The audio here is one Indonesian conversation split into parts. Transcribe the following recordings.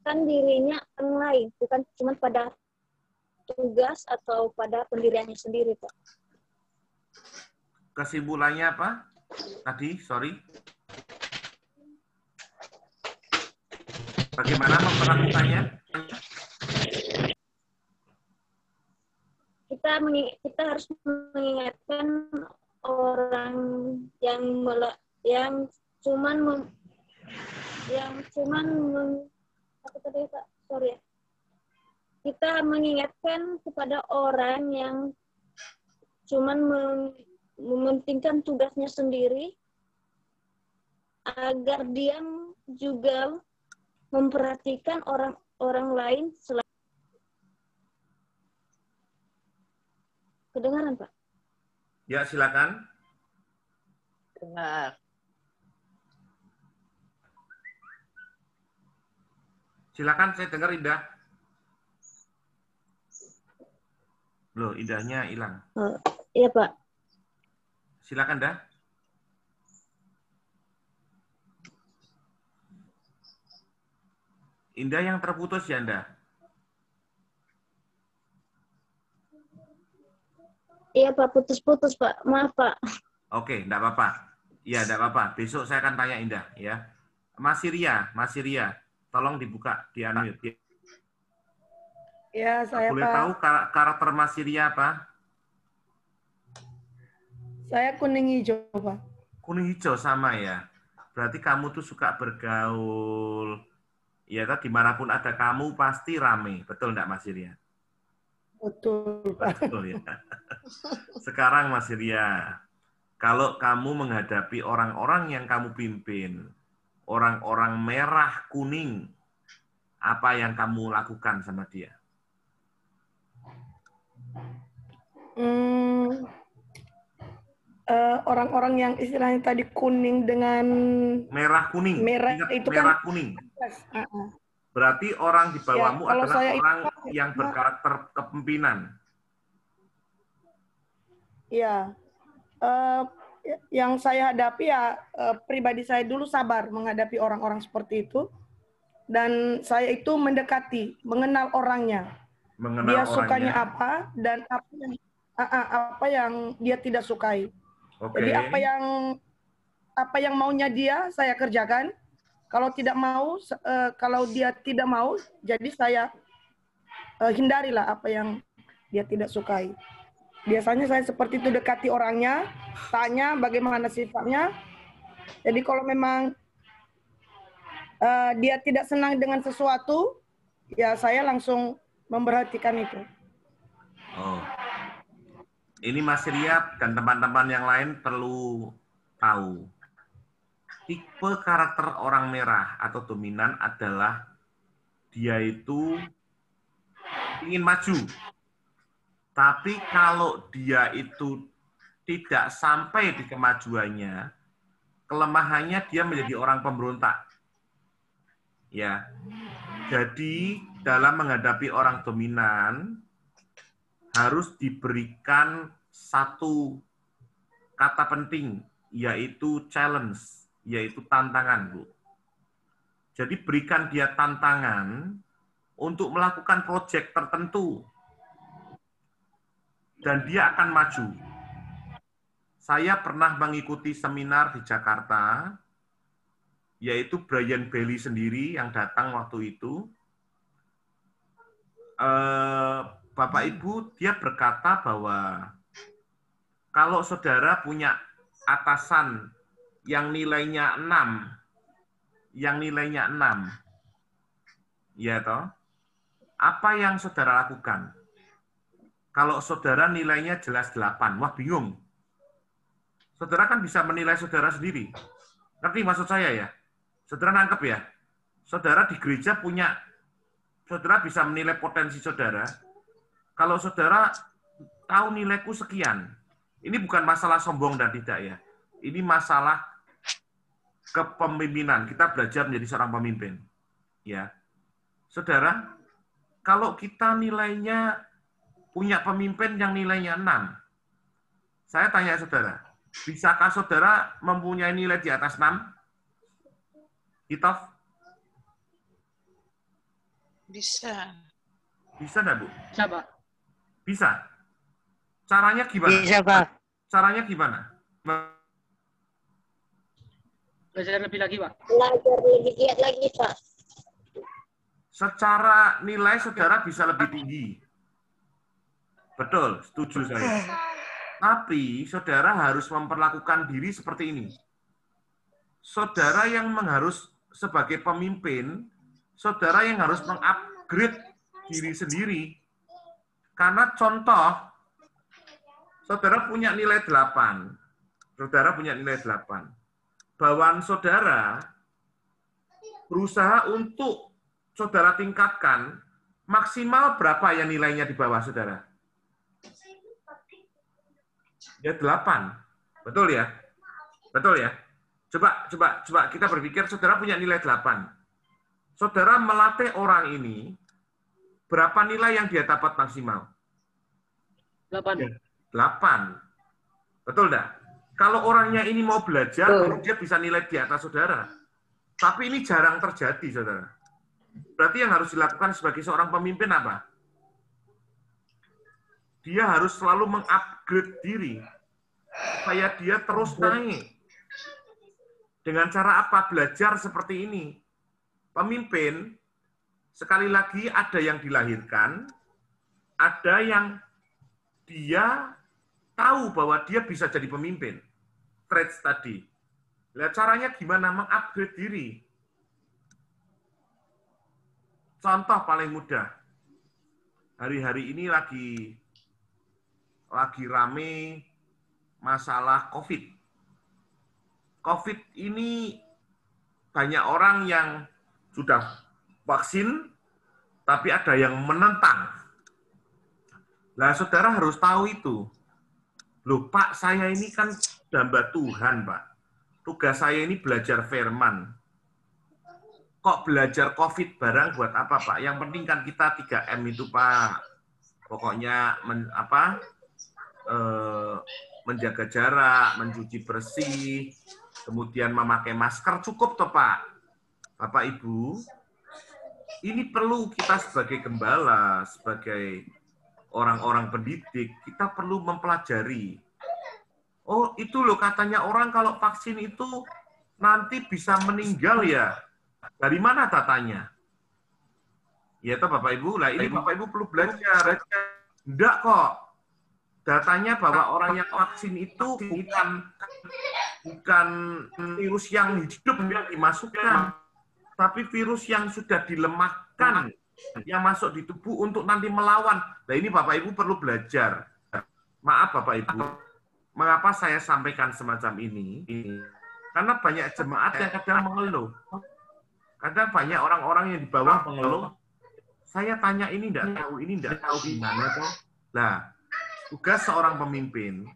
mengingatkan dirinya orang lain, bukan cuma pada tugas atau pada pendiriannya sendiri, Pak. Kesimpulannya apa? Tadi, sorry. Bagaimana memperlakukannya? Kita harus mengingatkan orang yang cuman apa tadi, Pak? Sorry ya. Kita mengingatkan kepada orang yang cuman mementingkan tugasnya sendiri agar dia juga memperhatikan orang lain selain. Kedengaran, Pak? Ya, silakan. Dengar. Silakan, saya dengar Indah. Loh, Indahnya hilang. Iya, Pak. Silakan, Dah. Indah yang terputus ya, Indah? Iya, Pak, putus-putus, Pak. Maaf, Pak. Oke, enggak apa-apa. Ya, enggak apa-apa. Besok saya akan tanya Indah, ya. Mas Ria, tolong dibuka, di-unmute. Ya, saya boleh Pak. tahu karakter Mas Ria apa? Saya kuning hijau, Pak. Kuning hijau sama ya. Berarti kamu tuh suka bergaul. Ya, kan dimanapun ada kamu pasti rame. Betul enggak, Mas Ria? Betul, Pak. Betul ya. Sekarang Mas Ria, kalau kamu menghadapi orang-orang yang kamu pimpin, orang-orang merah kuning, apa yang kamu lakukan sama dia? Orang-orang yang istilahnya tadi kuning dengan merah kuning. Merah Ingat, itu merah kan kuning. Berarti orang di bawahmu ya, adalah orang itu, yang berkarakter kepemimpinan. Ya, yang saya hadapi ya pribadi saya dulu sabar menghadapi orang-orang seperti itu, dan saya itu mendekati, mengenal orangnya, dia sukanya apa dan apa yang dia tidak sukai. Okay. Jadi apa yang maunya dia saya kerjakan. Kalau tidak mau, kalau dia tidak mau, jadi saya hindarilah apa yang dia tidak sukai. Biasanya saya seperti itu, dekati orangnya, tanya bagaimana sifatnya. Jadi kalau memang dia tidak senang dengan sesuatu, ya saya langsung memperhatikan itu. Oh, ini Mas Ria dan teman-teman yang lain perlu tahu. Tipe karakter orang merah atau dominan adalah dia itu ingin maju. Tapi kalau dia itu tidak sampai di kemajuannya, kelemahannya dia menjadi orang pemberontak. Ya. Jadi dalam menghadapi orang dominan harus diberikan satu kata penting, yaitu challenge, yaitu tantangan, Bu. Jadi berikan dia tantangan untuk melakukan proyek tertentu. Dan dia akan maju. Saya pernah mengikuti seminar di Jakarta, yaitu Brian Bailey sendiri yang datang waktu itu. Bapak Ibu, dia berkata bahwa kalau saudara punya atasan yang nilainya 6, ya toh, apa yang saudara lakukan? Kalau saudara nilainya jelas 8, wah bingung. Saudara kan bisa menilai saudara sendiri. Ngerti maksud saya ya? Saudara nangkep ya? Saudara di gereja saudara bisa menilai potensi saudara. Kalau saudara tahu nilaiku sekian, ini bukan masalah sombong dan tidak ya. Ini masalah kepemimpinan. Kita belajar menjadi seorang pemimpin. Ya, saudara, kalau kita nilainya punya pemimpin yang nilainya 6, saya tanya saudara, bisakah saudara mempunyai nilai di atas 6? Kita Bisa. Bisa nggak, Bu? Bisa, Pak. Bisa. Caranya gimana? Bisa, Pak. Caranya gimana? Belajar lebih lagi, Pak. Belajar lebih giat lagi, Pak. Secara nilai saudara bisa lebih tinggi. Betul, setuju saya. Tapi saudara harus memperlakukan diri seperti ini. Saudara yang harus sebagai pemimpin, saudara yang harus mengupgrade diri sendiri. Karena contoh, saudara punya nilai 8. Saudara punya nilai 8. Bawaan saudara berusaha untuk saudara tingkatkan maksimal berapa yang nilainya di bawah saudara? Ya 8. Betul ya? Betul ya? Coba kita berpikir saudara punya nilai 8. Saudara melatih orang ini, berapa nilai yang dia dapat maksimal? 8. 8. Betul enggak? Kalau orangnya ini mau belajar, dia bisa nilai di atas saudara. Tapi ini jarang terjadi, saudara. Berarti yang harus dilakukan sebagai seorang pemimpin apa? Dia harus selalu mengupgrade diri supaya dia terus naik. Dengan cara apa? Belajar seperti ini. Pemimpin, sekali lagi ada yang dilahirkan, ada yang dia tahu bahwa dia bisa jadi pemimpin. Traits tadi. Lihat caranya gimana mengupgrade diri. Contoh paling mudah. Hari-hari ini lagi rame masalah COVID. COVID ini banyak orang yang sudah vaksin, tapi ada yang menentang. Nah, saudara harus tahu itu. Loh, Pak, saya ini kan hamba Tuhan, Pak. Tugas saya ini belajar firman. Kok belajar COVID barang buat apa, Pak? Yang penting kan kita 3M itu, Pak. Pokoknya menjaga jarak, mencuci bersih, kemudian memakai masker, cukup toh, Pak. Bapak Ibu, ini perlu kita sebagai gembala, sebagai orang-orang pendidik, kita perlu mempelajari. Oh, itu loh katanya orang kalau vaksin itu nanti bisa meninggal ya. Dari mana datanya? Ya toh Bapak Ibu, lah ini Bapak Ibu perlu belajar. Enggak kok. Datanya bahwa orang yang vaksin itu bukan virus yang hidup yang dimasukkan, tapi virus yang sudah dilemahkan, yang masuk di tubuh untuk nanti melawan. Nah ini Bapak Ibu perlu belajar. Maaf Bapak Ibu, mengapa saya sampaikan semacam ini? Karena banyak jemaat yang kadang mengeluh. Kadang banyak orang-orang yang di bawah mengeluh. Saya tanya ini enggak tahu gimana toh. Nah, tugas seorang pemimpin,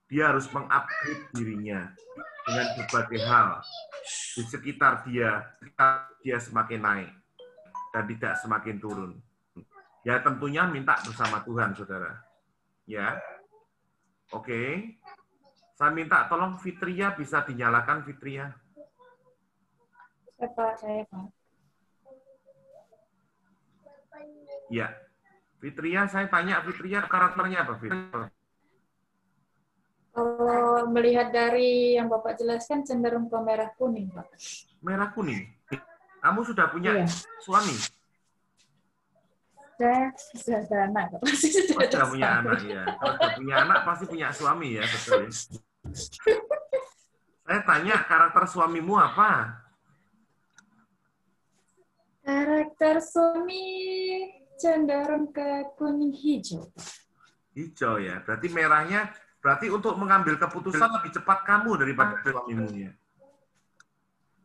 dia harus mengupgrade dirinya dengan berbagai hal. Di sekitar dia semakin naik dan tidak semakin turun. Ya tentunya minta bersama Tuhan, saudara. Ya, oke. Saya minta tolong Fitria bisa dinyalakan, Fitria. Saya, Pak. Ya, Fitria, saya tanya Fitria karakternya apa, Fitria? Kalau melihat dari yang Bapak jelaskan cenderung ke merah kuning, Pak. Merah kuning. Kamu sudah punya suami? Saya sudah ada anak, Pak. Pasti sudah punya anak ya. Kalau sudah punya anak pasti punya suami ya, betul. Ya? Saya tanya karakter suamimu apa? Karakter suami cenderung ke kuning hijau. Hijau ya. Berarti merahnya, berarti untuk mengambil keputusan lebih cepat kamu daripada suamimu ya.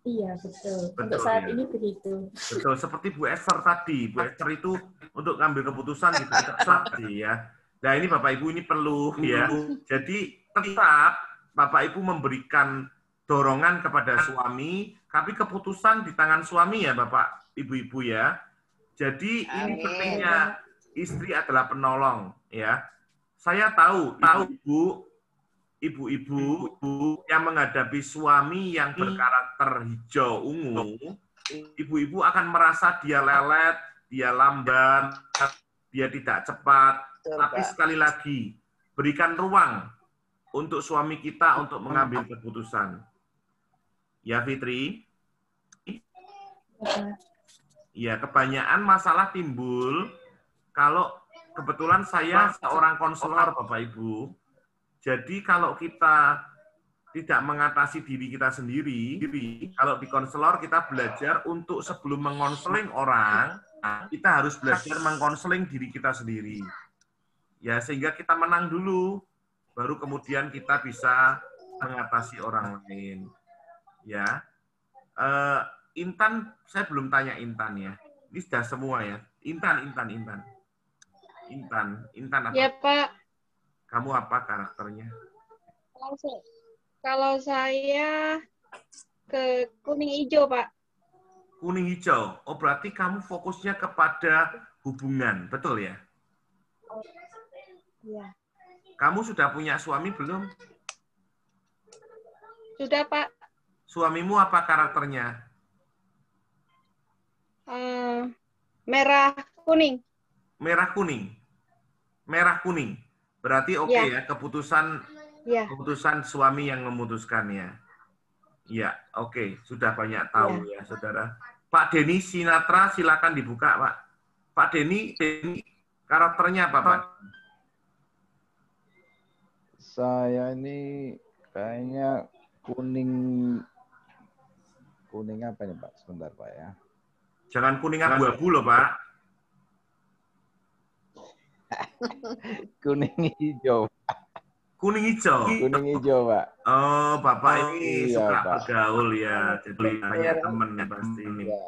Iya, betul. Betul untuk saat ya. ini begitu. Betul, seperti Bu Esther tadi. Bu Esther itu untuk ngambil keputusan juga cepat ya. Nah ini Bapak Ibu ini perlu ya. Jadi tetap Bapak Ibu memberikan dorongan kepada suami, tapi keputusan di tangan suami ya Bapak Ibu-Ibu ya. Jadi ini pentingnya istri adalah penolong ya. Saya tahu Bu, ibu-ibu yang menghadapi suami yang berkarakter hijau ungu, ibu-ibu akan merasa dia lelet, dia lambat, dia tidak cepat. Tapi sekali lagi, berikan ruang untuk suami kita untuk mengambil keputusan. Ya, Fitri? Ya, kebanyakan masalah timbul kalau kebetulan saya seorang konselor, Bapak Ibu. Jadi kalau kita tidak mengatasi diri kita sendiri, kalau di konselor kita belajar untuk sebelum mengonseling orang, kita harus belajar mengkonseling diri kita sendiri. Ya, sehingga kita menang dulu, baru kemudian kita bisa mengatasi orang lain. Ya, Intan, saya belum tanya Intan ya. Ini sudah semua ya. Intan apa? Ya, Pak. Kamu apa karakternya? Kalau saya ke kuning hijau, Pak. Kuning hijau. Oh, berarti kamu fokusnya kepada hubungan, betul ya? Iya. Kamu sudah punya suami belum? Sudah, Pak. Suamimu apa karakternya? Merah kuning. Merah kuning. Merah kuning. Berarti oke ya, keputusan suami yang memutuskannya. Ya, oke. Sudah banyak tahu ya, Saudara. Pak Denny Sinatra, silakan dibuka, Pak. Pak Denny, karakternya apa, Pak? Saya ini kayaknya kuning apa nih, Pak? Sebentar, Pak ya. Jangan kuning abu-abu loh, Pak. Kuning hijau. Kuning hijau. Kuning hijau, Pak. Oh, Bapak ini iya, suka Pak. bergaul ya. Jadi banyak temen ya pasti ini. Ya.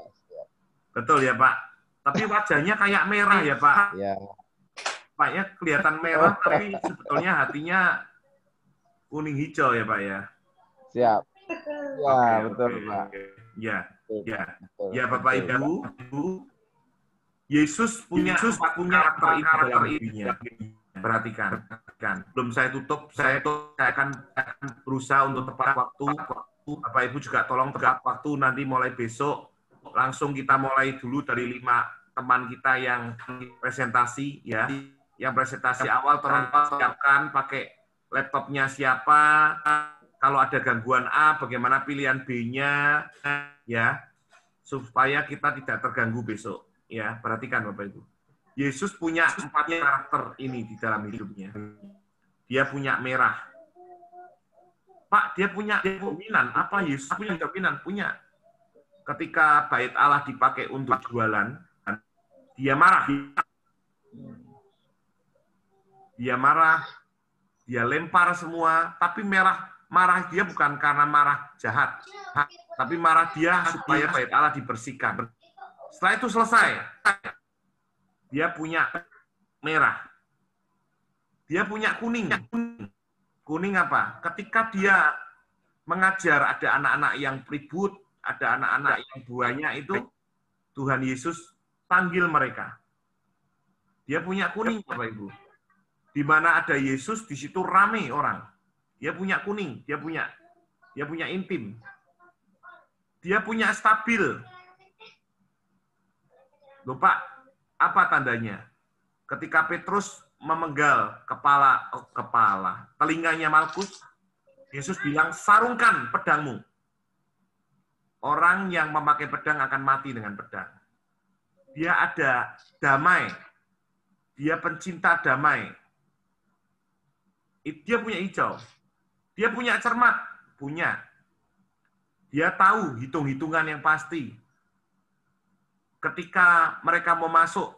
Betul ya, Pak? Tapi wajahnya kayak merah ya, Pak? Ya. Paknya kelihatan merah, tapi sebetulnya hatinya kuning hijau ya, Pak ya? Siap. Ya, Oke, betul, oke, Pak. oke. Ya, Betul, ya. betul, Ya, Bapak betul, Ibu, Yesus punya karakter ini dalam dirinya. Perhatikan. Belum saya tutup, saya akan berusaha untuk tepat waktu. Bapak Ibu juga tolong tepat waktu, nanti mulai besok langsung kita mulai dulu dari 5 teman kita yang presentasi ya. Yang presentasi awal tolong siapkan pakai laptopnya siapa. Kalau ada gangguan A, bagaimana pilihan B-nya ya, supaya kita tidak terganggu besok ya. Perhatikan Bapak Ibu. Yesus punya 4 karakter ini di dalam hidupnya. Dia punya merah. Pak, dia punya dominan. Apa Yesus punya dominan? Punya. Ketika bait Allah dipakai untuk jualan, dia marah. Dia marah, dia lempar semua, tapi marah dia bukan karena marah jahat, tapi marah dia supaya bait Allah dibersihkan. Setelah itu selesai, dia punya merah. Dia punya kuning. Kuning apa? Ketika dia mengajar ada anak-anak yang ribut, ada anak-anak yang buahnya itu, Tuhan Yesus panggil mereka. Dia punya kuning, Bapak Ibu. Di mana ada Yesus, di situ rame orang. Dia punya kuning, dia punya intim. Dia punya stabil. Loh Pak, apa tandanya? Ketika Petrus memenggal telinganya Malkus, Yesus bilang, sarungkan pedangmu. Orang yang memakai pedang akan mati dengan pedang. Dia ada damai. Dia pencinta damai. Dia punya hijau. Dia punya cermat. Punya. Dia tahu hitung-hitungan yang pasti. Ketika mereka mau masuk,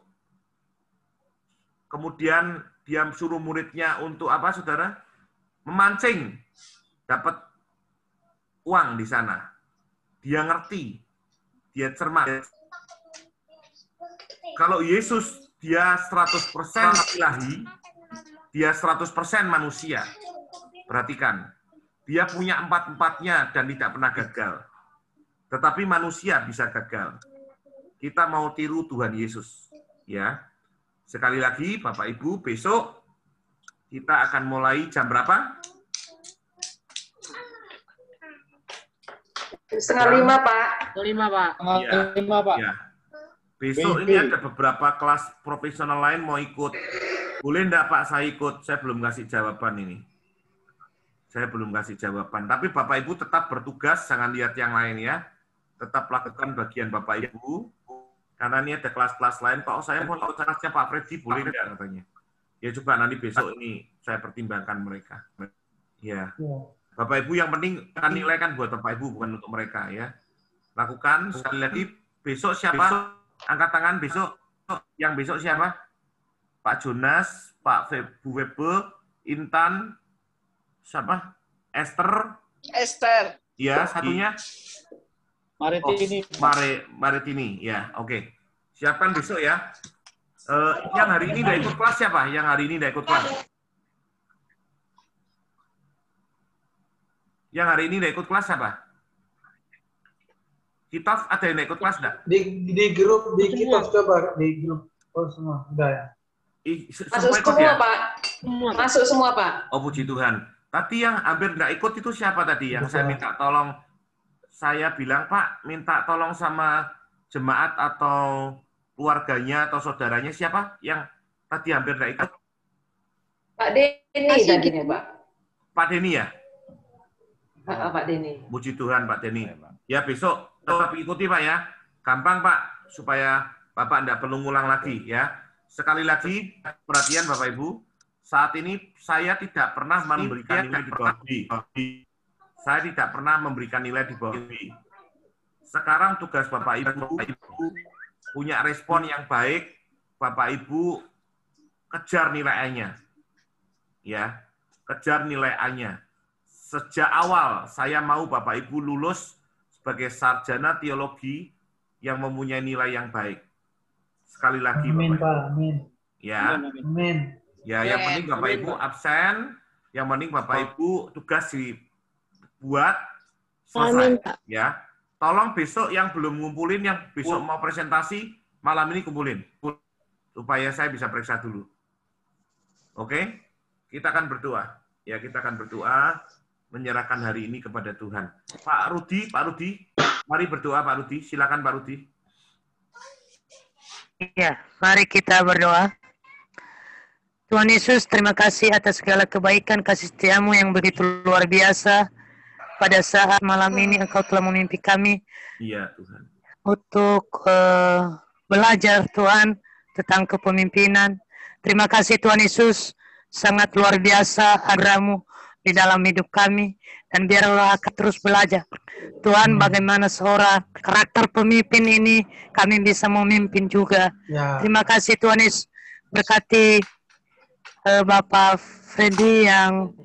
kemudian dia suruh muridnya untuk apa, saudara? Memancing. Dapat uang di sana. Dia ngerti. Dia cermat. Kalau Yesus, dia 100% ilahi, dia 100% manusia. Perhatikan. Dia punya 4-4-nya dan tidak pernah gagal. Tetapi manusia bisa gagal. Kita mau tiru Tuhan Yesus. Ya. Sekali lagi, Bapak Ibu, besok kita akan mulai jam berapa? 4:30, Pak. 5, Pak. Ya. Pak. Ya. Besok ini ada beberapa kelas profesional lain mau ikut. Boleh enggak Pak saya ikut? Saya belum kasih jawaban ini. Saya belum kasih jawaban. Tapi Bapak Ibu tetap bertugas, jangan lihat yang lain ya. Tetap lakukan bagian Bapak Ibu. Karena ini ada kelas-kelas lain. Pak, saya mau tahu kelasnya Pak Freddy, boleh enggak katanya. Ya coba nanti besok ini saya pertimbangkan mereka. Ya. Bapak Ibu yang penting kan nilai kan buat Bapak Ibu, bukan untuk mereka ya. Lakukan sekali lagi. Besok siapa? Angkat tangan besok. Yang besok siapa? Pak Jonas, Pak Bu Webe, Intan, siapa? Esther. Ya, satunya? Maretini. Maretini, ya, oke. Siapkan besok ya. Yang hari ini nggak ikut kelas siapa? Yang hari ini nggak ikut kelas? Yang hari ini nggak ikut kelas siapa? Kita ada yang ikut kelas enggak? Di grup kita coba di grup semua udah ya. Masuk semua Pak. Masuk semua Pak. Oh puji Tuhan. Tadi yang hampir nggak ikut itu siapa tadi? Yang saya minta tolong, saya bilang Pak minta tolong sama jemaat atau keluarganya atau saudaranya siapa? Yang tadi hampir nggak ikut? Pak Denny tadinya Pak. Pak Denny ya? Pak Denny. Puji Tuhan Pak Denny. Ya besok tetap ikuti Pak ya. Gampang Pak, supaya Bapak tidak perlu ngulang lagi ya. Sekali lagi, perhatian Bapak Ibu, saat ini saya tidak pernah memberikan nilai di bawah B. Saya tidak pernah memberikan nilai di bawah B. Sekarang tugas Bapak Ibu punya respon yang baik, Bapak Ibu kejar nilai A-nya. Ya, kejar nilai A-nya. Sejak awal saya mau Bapak Ibu lulus sebagai sarjana teologi yang mempunyai nilai yang baik. Sekali lagi Amin, Bapak Pak. Amin. Ya. Amin. Ya, yang penting Bapak Ibu absen, yang penting Bapak Ibu tugas dibuat selesai. Amin, Pak. Ya. Tolong besok yang belum ngumpulin, yang besok mau presentasi, malam ini kumpulin. Supaya saya bisa periksa dulu. Oke? Kita akan berdoa. Ya, kita akan berdoa menyerahkan hari ini kepada Tuhan. Pak Rudi, mari berdoa Pak Rudi. Silakan Pak Rudi. Ya, mari kita berdoa. Tuhan Yesus, terima kasih atas segala kebaikan kasih setiamu yang begitu luar biasa. Pada saat malam ini Engkau telah memimpi kami. Iya, Tuhan. Untuk belajar Tuhan tentang kepemimpinan. Terima kasih Tuhan Yesus, sangat luar biasa hadramu di dalam hidup kami. Dan biarlah akan terus belajar. Tuhan, bagaimana seorang karakter pemimpin ini kami bisa memimpin juga. Ya. Terima kasih Tuhan Yesus, berkati Bapak Freddy yang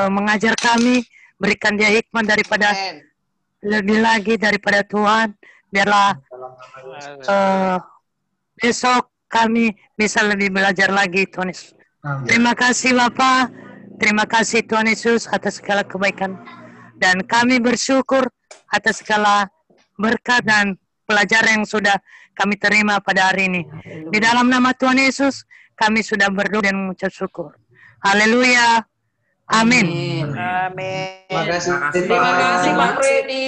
mengajar kami. Berikan dia hikmat daripada lebih lagi daripada Tuhan. Biarlah besok kami bisa lebih belajar lagi Tuhan Yesus. Terima kasih Bapak. Terima kasih Tuhan Yesus atas segala kebaikan. Dan kami bersyukur atas segala berkat dan pelajaran yang sudah kami terima pada hari ini. Di dalam nama Tuhan Yesus, kami sudah berdoa dan mengucap syukur. Haleluya. Amin. Amin. Terima kasih. Terima kasih Pak Freddy.